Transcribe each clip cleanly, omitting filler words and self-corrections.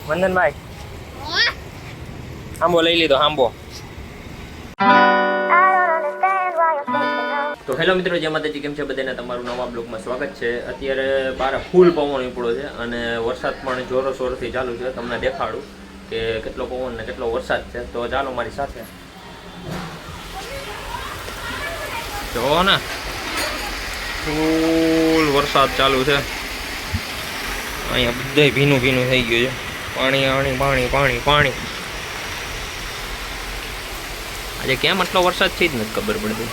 વંદનભાઈ આંબો લઈ લીધો આંબો. તો હેલો મિત્રો, જય માતાજી, કેમ છે બધાને? તમારું નવા બ્લોગમાં સ્વાગત છે. અત્યારે બહાર ફૂલ પવન ઉપડ્યો છે અને વરસાદ પણ જોરોશોરથી ચાલુ છે. તમને દેખાડું કે કેટલો પવન ને કેટલો વરસાદ છે. તો ચાલો મારી સાથે. જો ને ફૂલ વરસાદ ચાલુ છે. અહીંયા બધે ભીનું ભીનું થઈ ગયું છે. પાણી પાણી પાણી પાણી પાણી. આજે કેમ આટલો વરસાદ છે જ નથી ખબર પડતી.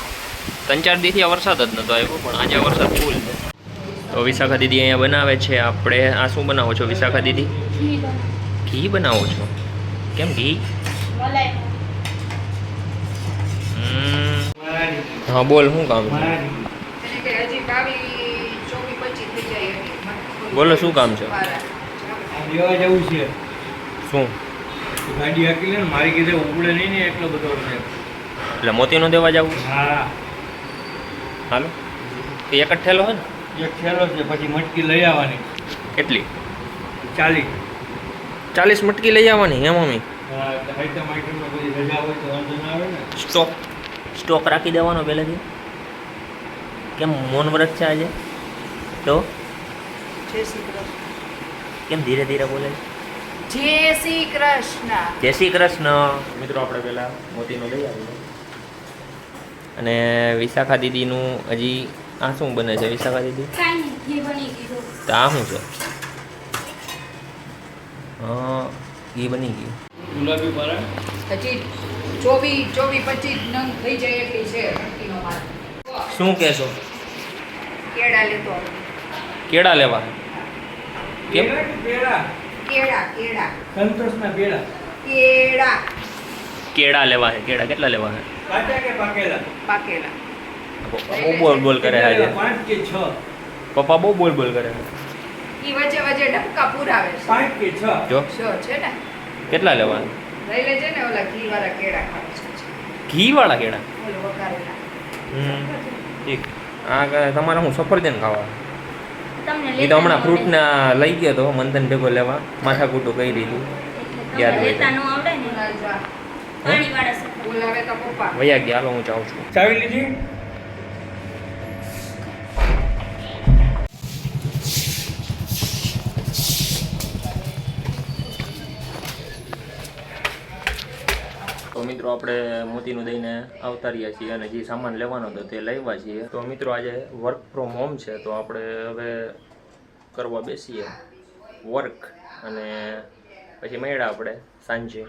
3-4 દિવસથી આ વરસાદ જ નતો આવ્યો, પણ આજે વરસાદ ફૂલ છે. તો વિશાખા દીદી અહીંયા બનાવે છે. આપણે આ શું બનાવો છો વિશાખા દીદી? ઘી બનાવો છો? કેમ ઘી? હા બોલ, શું કામ છે? બોલો શું કામ છે? લેવા જવું છે. શું ગાડી હાકી લે ને, મારી કીધે ઉગડે નહીં ને એટલો બધો છે. એટલે મોતીનો દેવા જવું? હા, હાલો. એક જ ઠેલો છે ને? એક થેલો છે, પછી મટકી લઈ આવવાની. કેટલી? 40 મટકી લઈ આવવાની? હે મમ્મી? હા, આઈટમ આઈટમમાં બધી રજા હોય તો વાંધો ના આવે ને. સ્ટોક રાખી દેવાનો પહેલેથી. કેમ મૌન વ્રત છે આજે? તો કેમ ધીરે ધીરે બોલે? જય શ્રી કૃષ્ણ. જય શ્રી કૃષ્ણ. મિત્રો આપણે પહેલાં મોતીનો લઈ આવીએ. અને વિશાખા દીદીનું હજી આ શું બને છે વિશાખા દીદી? તો આ શું છે? હા, ઘી બની ગયું. ગુલાબી પારા હજી 24-25 નંગ થઈ જાય એટલી છે મટકીનો માલ. શું કહેશો? કેળા લેતો આવો. કેળા લેવા? કેમ? પેડા, કેળા સંતોષના પેડા. કેળા લેવા છે. કેળા કેટલા લેવા છે? કાચા કે પાકેલા? પાકેલા. બહુ બોલ બોલ કરે છે આજે. 5 કે 6. પપ્પા બહુ બોલ બોલ કરે છે. ઈ વચ્ચે વચ્ચે ડબકા પુરાવે છે. 5 કે 6. જો છે ને, કેટલા લેવા? લઈ લેજે ને. ઓલા ઘી વાળા કેળા ખાવે છે. ઘી વાળા કેળા? ઓલો વઘારેલા. ઠીક. આ તમારે હું સફરજન ખાવા? એ તો હમણાં ફ્રૂટના લઈ ગયો તો મંથન ભેગો લેવા, માથાકૂટું કરી દીધું. યાદ હોય બોલાવે તો પપ્પા. વયા ગયા. હાલો હું જાઉં છું. ચાવી લીધી? તો મિત્રો આપણે મોતીનું દઈને આવતા રહ્યા છીએ અને જે સામાન લેવાનો હતો તે લાવ્યા છીએ. તો મિત્રો આજે વર્ક ફ્રોમ હોમ છે, તો આપણે હવે કરવા બેસીએ વર્ક અને પછી મળ્યા આપણે સાંજે.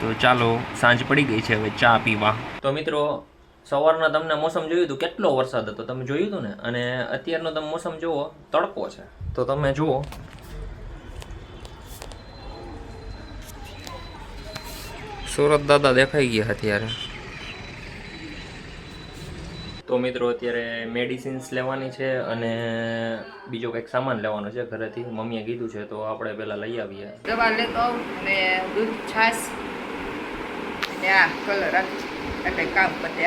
તો ચાલો, સાંજ પડી ગઈ છે, હવે ચા પીવા. તો મિત્રો સવારના તમને મોસમ જોયું હતું, કેટલો વરસાદ હતો તમે જોયું હતું ને. અને અત્યારનો તમે મોસમ જુઓ, તડકો છે. તો તમે જુઓ સુરત દાદા દેખાઈ ગયા અત્યારે. તો મિત્રો અત્યારે મેડિસિન્સ લેવાની છે અને બીજો કંઈક સામાન લેવાનો છે ઘરેથી. મમ્મીએ કીધું છે તો આપણે પહેલાં લઈ આવીએ. દવા લેતો આવું અને દૂધ, છાશ અને આ કલર રાખી એટલે કામ પતે.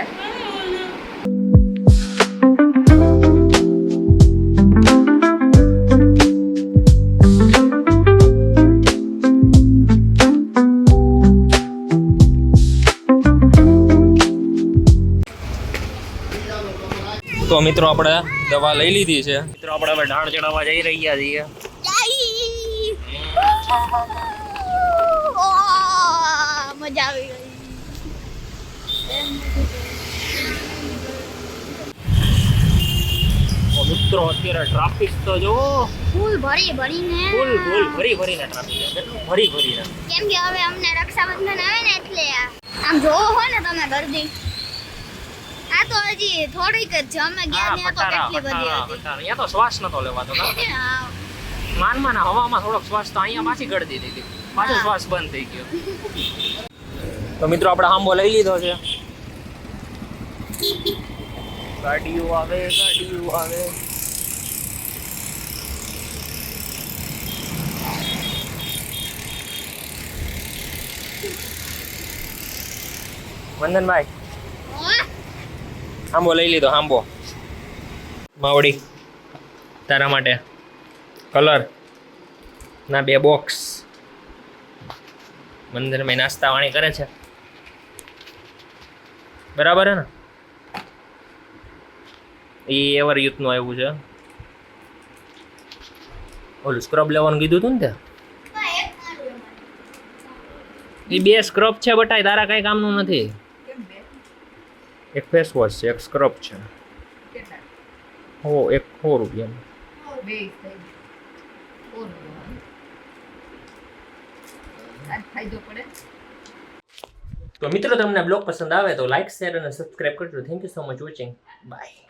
તો મિત્રો આપણે દવા લઈ લીધી છે. મિત્રો આપણે હવે ઢાળ ચડાવવા જઈ રહ્યા છીએ. મજા આવી ગઈ. મિત્રો અત્યારે ટ્રાફિક તો જો ફૂલ ભરીને ભરીને ટ્રાફિક છે. કેટલું ભરીને. કેમ કે હવે અમને રક્ષાબંધન આવે ને એટલે આમ જોવો હો ને તમે ગરદી. આ તો હજી થોડીક જ છે. અમે ગયા ત્યાં તો કેટલી બધી હતી. અહીંયા તો શ્વાસ નતો લેવાતો. માનમાં હવામાં થોડોક શ્વાસ તો અહીંયા પાછી ગળદી હતી. પાછો શ્વાસ બંધ થઈ ગયો. તો મિત્રો આપણે આંબો લઈ લીધો છે. ગાડીઓ આવે. વંદનભાઈ આંબો લઈ લીધો. આંબો માવડી તારા માટે. કલર ના 2 બોક્સ મંદિરમાં નાસ્તા વાણી કરે છે બરાબર હે ને એ એવર યુથનું આવ્યું છે ઓલું સ્ક્રબ લેવાનું કીધું હતું ને તે એ 2 સ્ક્રબ છે બટાય તારા કઈ કામનું નથી કેમ બે એક ફેસ વોશ છે એક સ્ક્રબ છે કેટલા હો એક 100 રૂપિયાનું બે થઈ ઓન આ ફાયદો પડે તો મિત્રો તમને બ્લોગ પસંદ આવે તો લાઈક શેર અને સબસ્ક્રાઇબ કરજો thank you so much watching bye